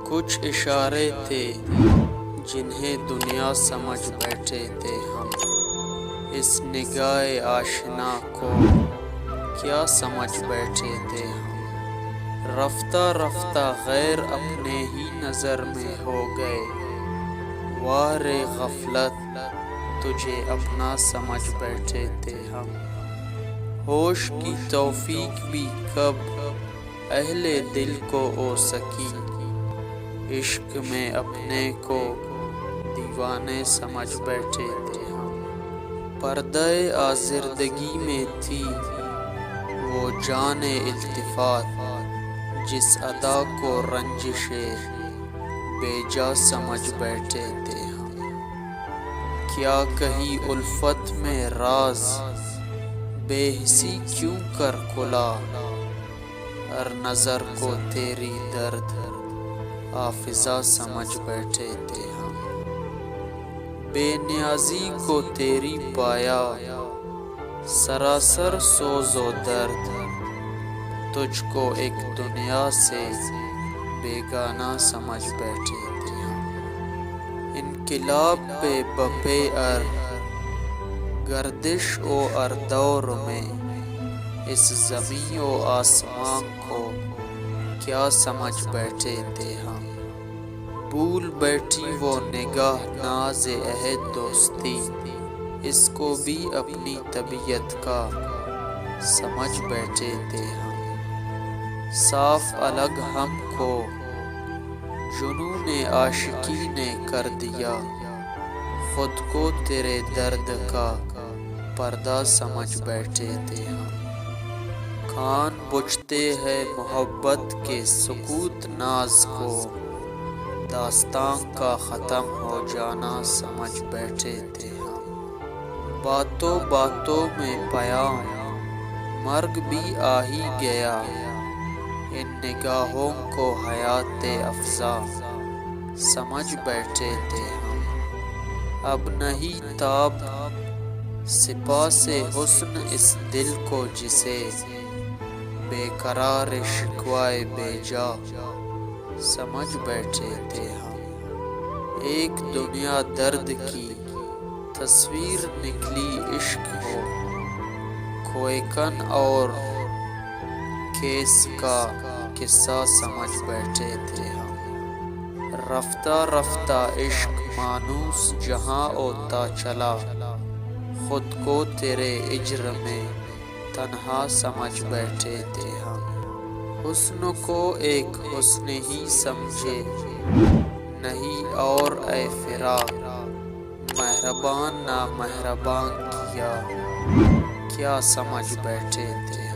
کچھ اشارے تھے جنہیں دنیا سمجھ بیٹھے تھے ہم، اس نگاہ آشنا کو کیا سمجھ بیٹھے تھے ہم۔ رفتہ رفتہ غیر اپنے ہی نظر میں ہو گئے، واہ رے غفلت تجھے اپنا سمجھ بیٹھے تھے ہم۔ ہوش کی توفیق بھی کب اہل دل کو ہو سکی، عشق میں اپنے کو دیوانے سمجھ بیٹھے تھے ہم۔ پردہ آزردگی میں تھی وہ جان التفات، جس ادا کو رنجش بے جا سمجھ بیٹھے تھے ہم۔ کیا کہی الفت میں راز بے حسی کیوں کر کھلا، ہر نظر کو تیری درد حافظہ سمجھ بیٹھے تھے ہم۔ بے نیازی کو تیری پایا سراسر سوز و درد، تجھ کو ایک دنیا سے بیگانہ سمجھ بیٹھے تھے ہم۔ انقلاب پہ بپے گردش و دور میں اس زمیں و آسمان کو کیا سمجھ بیٹھے تھے ہم۔ بھول بیٹھی وہ نگاہ ناز عہد دوستی، اس کو بھی اپنی طبیعت کا سمجھ بیٹھے تھے ہم۔ صاف الگ ہم کو جنون عاشقی نے کر دیا، خود کو تیرے درد کا پردہ سمجھ بیٹھے تھے ہم۔ کان بجتے ہیں محبت کے سکوت ناز کو، داستان کا ختم ہو جانا سمجھ بیٹھے تھے ہم۔ باتوں باتوں میں پیام مرگ بھی آ ہی گیا، ان نگاہوں کو حیات افزا سمجھ بیٹھے تھے ہم۔ اب نہیں تاب سپاہ سے حسن اس دل کو، جسے بے قرار شکوائے بے جا سمجھ بیٹھے تھے ہم۔ ایک دنیا درد کی تصویر نکلی عشق ہو، کھوئے کن اور کیس کا قصہ سمجھ بیٹھے تھے ہم۔ رفتہ رفتہ عشق مانوس جہاں ہوتا چلا، خود کو تیرے ہجر میں تنہا سمجھ بیٹھے تھے ہم۔ حسن کو ایک حسن ہی سمجھے نہیں اور اے فراق، مہربان نامہربان کیا کیا سمجھ بیٹھے تھے ہم۔